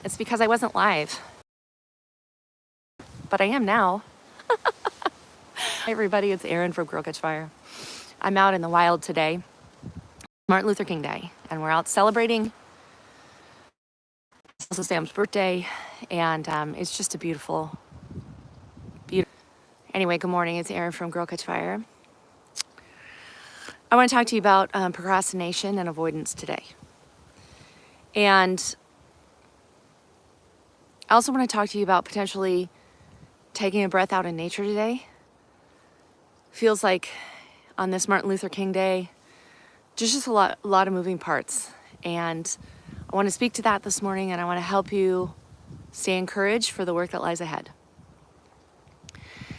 It's because I wasn't live, but I am now. Hi everybody, it's Erin from Girl Catch Fire. I'm out in the wild today, Martin Luther King Day, and we're out celebrating. It's also Sam's birthday, and it's just a beautiful. Anyway, good morning, it's Erin from Girl Catch Fire. I want to talk to you about procrastination and avoidance today. And I also want to talk to you about potentially taking a breath out in nature today. Feels like on this Martin Luther King Day, just a lot of moving parts. And I want to speak to that this morning, and I want to help you stay encouraged for the work that lies ahead.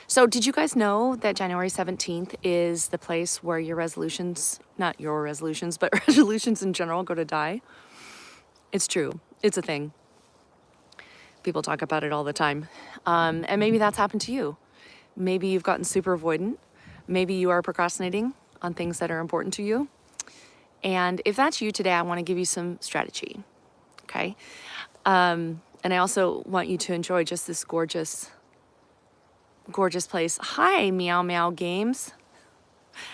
So did you guys know that January 17th is the place where your resolutions, not your resolutions, but resolutions in general go to die? It's true. It's a thing. People talk about it all the time. And maybe that's happened to you. Maybe you've gotten super avoidant. Maybe you are procrastinating on things that are important to you. And if that's you today, I want to give you some strategy, okay? And I also want you to enjoy just this gorgeous place. Hi, Meow Meow Games.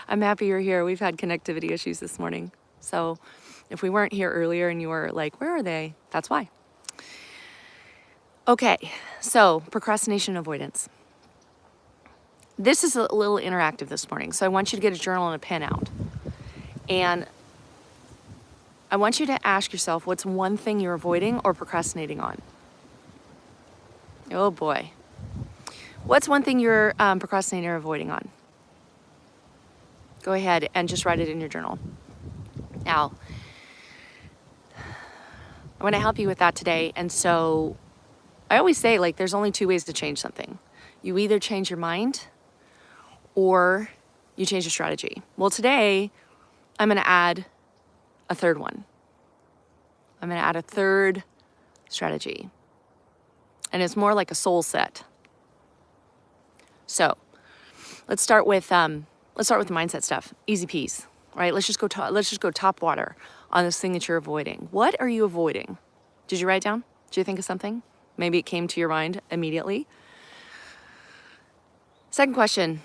I'm happy you're here. We've had connectivity issues this morning. So if we weren't here earlier and you were like, where are they? That's why. Okay, so procrastination avoidance. This is a little interactive this morning. So I want you to get a journal and a pen out. And I want you to ask yourself, what's one thing you're avoiding or procrastinating on? Oh boy. What's one thing you're procrastinating or avoiding on? Go ahead and just write it in your journal. Now, I want to help you with that today. And so I always say, like, there's only two ways to change something. You either change your mind or you change your strategy. Well, today I'm going to add a third one. I'm going to add a third strategy. And it's more like a soul set. So let's start with the mindset stuff. Easy peas, right? Let's just go top water on this thing that you're avoiding. What are you avoiding? Did you write it down? Did you think of something? Maybe it came to your mind immediately. Second question,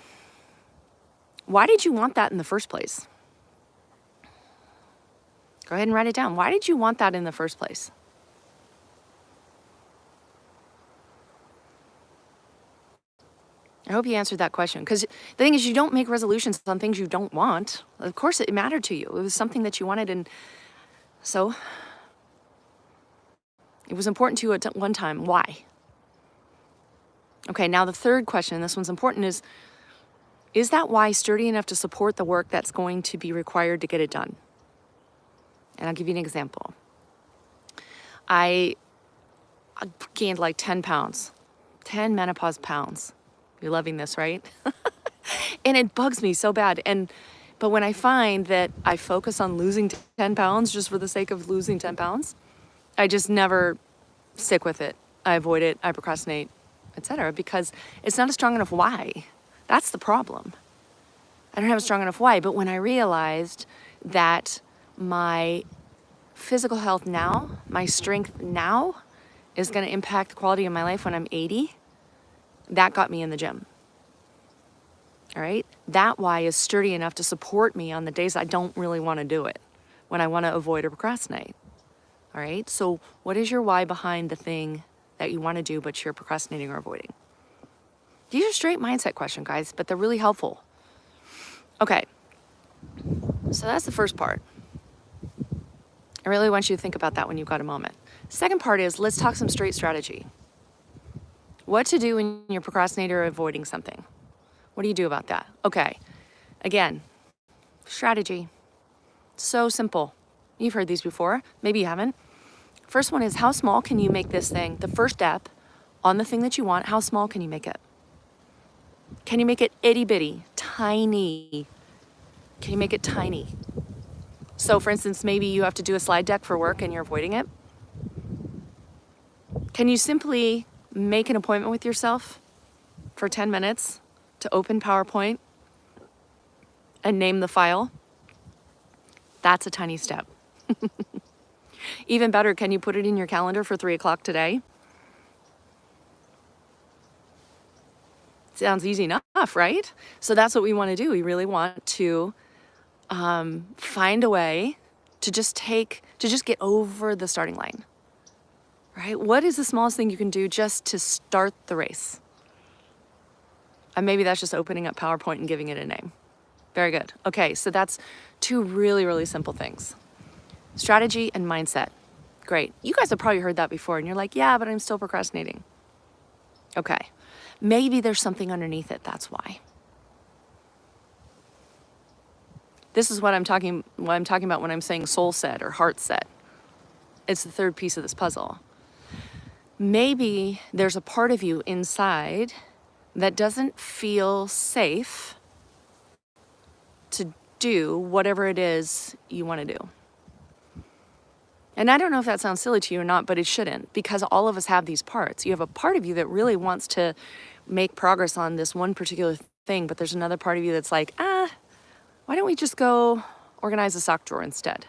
why did you want that in the first place? Go ahead and write it down. Why did you want that in the first place? I hope you answered that question, because the thing is, you don't make resolutions on things you don't want. Of course, it mattered to you. It was something that you wanted, and so it was important to you at one time. Why? Okay, now the third question, and this one's important, is that why sturdy enough to support the work that's going to be required to get it done? And I'll give you an example. I gained like 10 pounds, 10 menopause pounds. You're loving this, right? And it bugs me so bad. But when I find that I focus on losing 10 pounds just for the sake of losing 10 pounds, I just never stick with it. I avoid it, I procrastinate, etc. because it's not a strong enough why. That's the problem. I don't have a strong enough why. But when I realized that my physical health now, my strength now, is going to impact the quality of my life when I'm 80, that got me in the gym. All right? That why is sturdy enough to support me on the days I don't really want to do it, when I want to avoid or procrastinate. All right? So what is your why behind the thing that you want to do but you're procrastinating or avoiding? These are straight mindset questions, guys, but they're really helpful. Okay. So that's the first part. I really want you to think about that when you've got a moment. Second part is, let's talk some straight strategy. What to do when you're procrastinating or avoiding something. What do you do about that? Okay, again, strategy. So simple. You've heard these before. Maybe you haven't. First one is, how small can you make this thing? The first step on the thing that you want, how small can you make it? Can you make it itty bitty, tiny? Can you make it tiny? So for instance, maybe you have to do a slide deck for work and you're avoiding it. Can you simply make an appointment with yourself for 10 minutes to open PowerPoint and name the file? That's a tiny step. Even better, can you put it in your calendar for 3 o'clock today? Sounds easy enough, right? So that's what we want to do. We really want to find a way to just get over the starting line, right? What is the smallest thing you can do just to start the race? And maybe that's just opening up PowerPoint and giving it a name. Very good. Okay, so that's 2 really, really simple things. Strategy and mindset. Great. You guys have probably heard that before and you're like, yeah, but I'm still procrastinating. Okay. Maybe there's something underneath it. That's why. This is what I'm talking about when I'm saying soul set or heart set. It's the third piece of this puzzle. Maybe there's a part of you inside that doesn't feel safe to do whatever it is you want to do. And I don't know if that sounds silly to you or not, but it shouldn't, because all of us have these parts. You have a part of you that really wants to make progress on this one particular thing, but there's another part of you that's like, why don't we just go organize a sock drawer instead?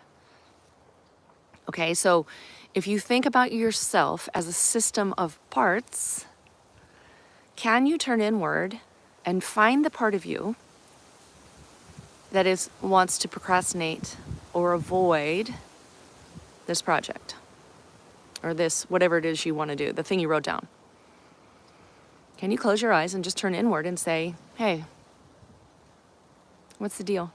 Okay, so if you think about yourself as a system of parts, can you turn inward and find the part of you that wants to procrastinate or avoid this project or this, whatever it is you want to do, the thing you wrote down? Can you close your eyes and just turn inward and say, hey, what's the deal?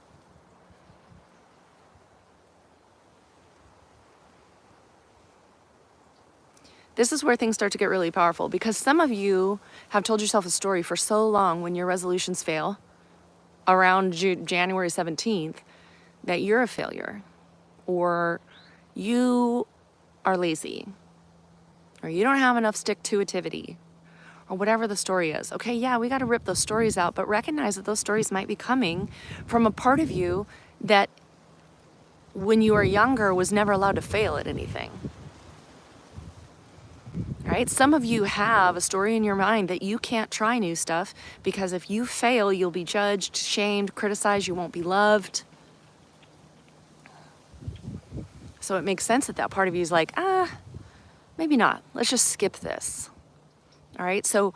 This is where things start to get really powerful, because some of you have told yourself a story for so long when your resolutions fail around January 17th that you're a failure, or you are lazy, or you don't have enough stick-to-itivity, or whatever the story is. Okay, yeah, we got to rip those stories out, but recognize that those stories might be coming from a part of you that when you were younger was never allowed to fail at anything. Right? Some of you have a story in your mind that you can't try new stuff because if you fail, you'll be judged, shamed, criticized, you won't be loved. So it makes sense that part of you is like, maybe not. Let's just skip this. All right, so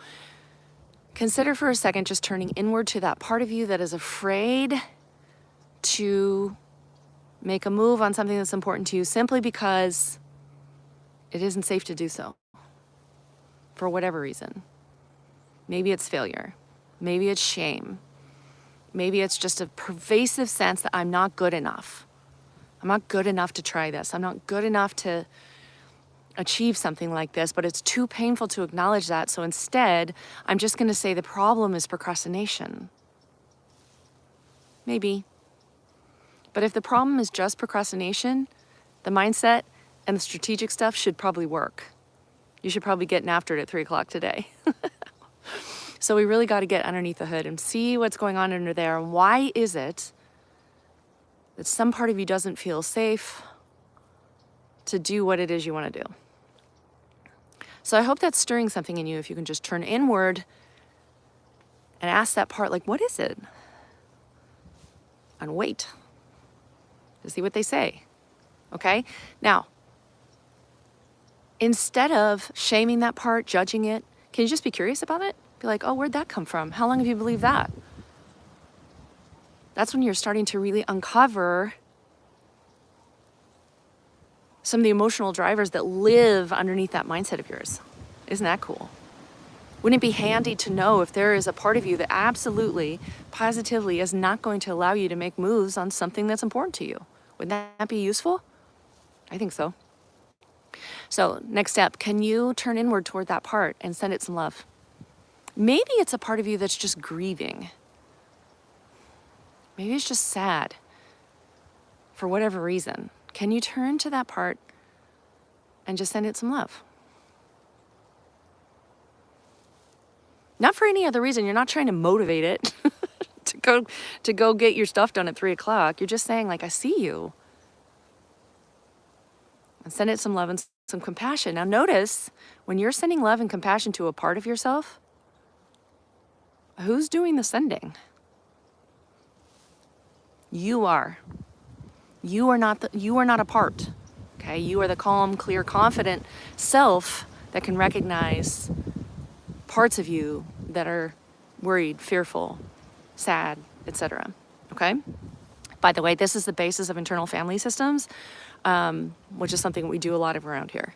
consider for a second just turning inward to that part of you that is afraid to make a move on something that's important to you simply because it isn't safe to do so. For whatever reason. Maybe it's failure. Maybe it's shame. Maybe it's just a pervasive sense that I'm not good enough. I'm not good enough to try this. I'm not good enough to achieve something like this, but it's too painful to acknowledge that. So instead, I'm just going to say the problem is procrastination. Maybe. But if the problem is just procrastination, the mindset and the strategic stuff should probably work. You should probably get after it at 3 o'clock today. So we really got to get underneath the hood and see what's going on under there. And why is it that some part of you doesn't feel safe to do what it is you want to do? So I hope that's stirring something in you if you can just turn inward and ask that part, like, what is it? And wait to see what they say. Okay? Now, instead of shaming that part, judging it, can you just be curious about it? Be like, oh, where'd that come from? How long have you believed that? That's when you're starting to really uncover some of the emotional drivers that live underneath that mindset of yours. Isn't that cool? Wouldn't it be handy to know if there is a part of you that absolutely, positively is not going to allow you to make moves on something that's important to you? Would that be useful? I think so. So next step, can you turn inward toward that part and send it some love? Maybe it's a part of you that's just grieving. Maybe it's just sad for whatever reason. Can you turn to that part and just send it some love? Not for any other reason. You're not trying to motivate it to go get your stuff done at 3 o'clock. You're just saying, like, I see you. And send it some love and some compassion. Now notice, when you're sending love and compassion to a part of yourself, who's doing the sending? You are. You are not a part. okay? You are the calm, clear, confident self that can recognize parts of you that are worried, fearful, sad, etc., okay? By the way, this is the basis of internal family systems, which is something we do a lot of around here.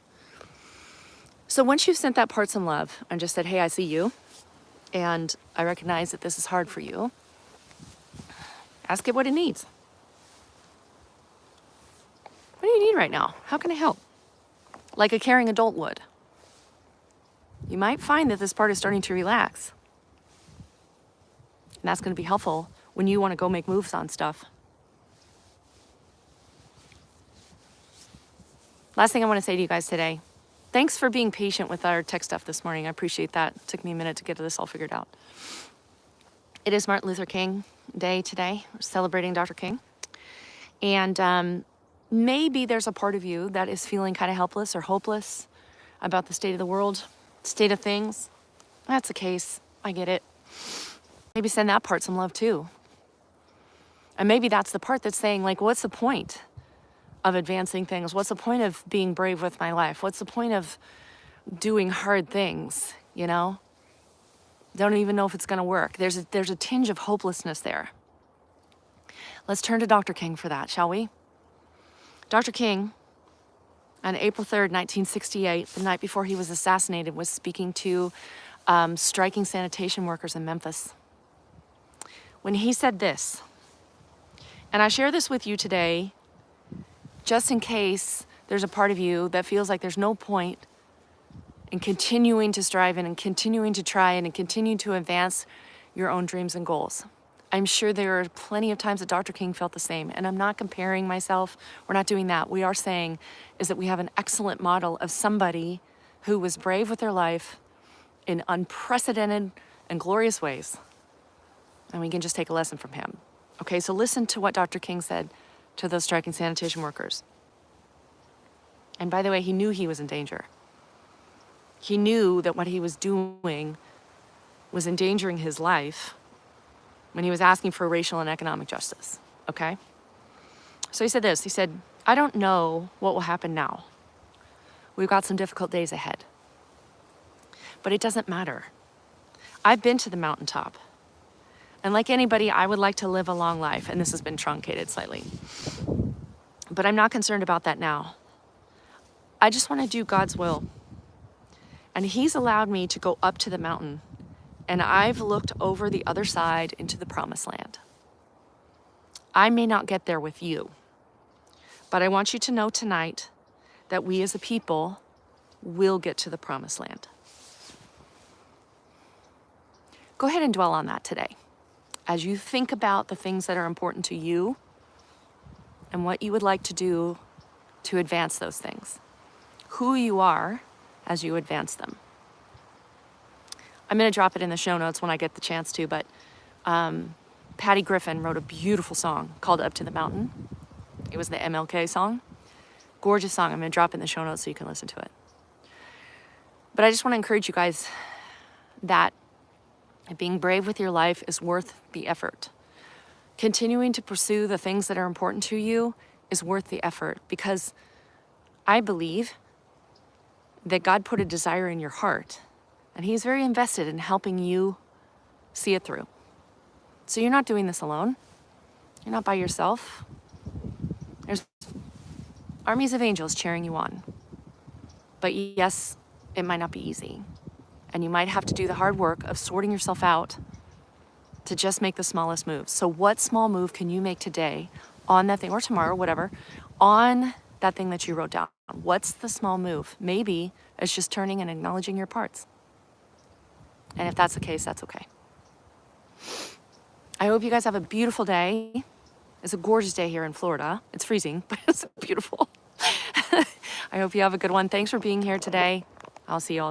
So once you've sent that part some love and just said, hey, I see you, and I recognize that this is hard for you, ask it what it needs. What do you need right now? How can I help? Like a caring adult would. You might find that this part is starting to relax. And that's going to be helpful when you want to go make moves on stuff. Last thing I want to say to you guys today. Thanks for being patient with our tech stuff this morning. I appreciate that. It took me a minute to get this all figured out. It is Martin Luther King Day today. We're celebrating Dr. King. And maybe there's a part of you that is feeling kind of helpless or hopeless about the state of the world, state of things. That's the case. I get it. Maybe send that part some love too. And maybe that's the part that's saying, like, what's the point of advancing things? What's the point of being brave with my life? What's the point of doing hard things, you know? Don't even know if it's gonna work. There's a tinge of hopelessness there. Let's turn to Dr. King for that, shall we? Dr. King, on April 3rd, 1968, the night before he was assassinated, was speaking to striking sanitation workers in Memphis. When he said this, and I share this with you today, just in case there's a part of you that feels like there's no point in continuing to strive and continuing to try and continue to advance your own dreams and goals. I'm sure there are plenty of times that Dr. King felt the same, and I'm not comparing myself. We're not doing that. We are saying is that we have an excellent model of somebody who was brave with their life in unprecedented and glorious ways, and we can just take a lesson from him. Okay, so listen to what Dr. King said to those striking sanitation workers. And by the way, he knew he was in danger. He knew that what he was doing was endangering his life when he was asking for racial and economic justice, okay? So he said this, he said, I don't know what will happen now. We've got some difficult days ahead. But it doesn't matter. I've been to the mountaintop. And like anybody, I would like to live a long life, and this has been truncated slightly. But I'm not concerned about that now. I just want to do God's will. And he's allowed me to go up to the mountain, and I've looked over the other side into the promised land. I may not get there with you, but I want you to know tonight that we as a people will get to the promised land. Go ahead and dwell on that today. As you think about the things that are important to you and what you would like to do to advance those things, who you are as you advance them. I'm going to drop it in the show notes when I get the chance to, but Patty Griffin wrote a beautiful song called Up to the Mountain. It was the MLK song. Gorgeous song. I'm going to drop it in the show notes so you can listen to it. But I just want to encourage you guys that being brave with your life is worth the effort. Continuing to pursue the things that are important to you is worth the effort, because I believe that God put a desire in your heart, and he's very invested in helping you see it through. So you're not doing this alone. You're not by yourself. There's armies of angels cheering you on. But yes, it might not be easy. And you might have to do the hard work of sorting yourself out to just make the smallest moves. So what small move can you make today on that thing, or tomorrow, whatever, on that thing that you wrote down? What's the small move? Maybe it's just turning and acknowledging your parts. And if that's the case, that's okay. I hope you guys have a beautiful day. It's a gorgeous day here in Florida. It's freezing, but it's beautiful. I hope you have a good one. Thanks for being here today. I'll see you all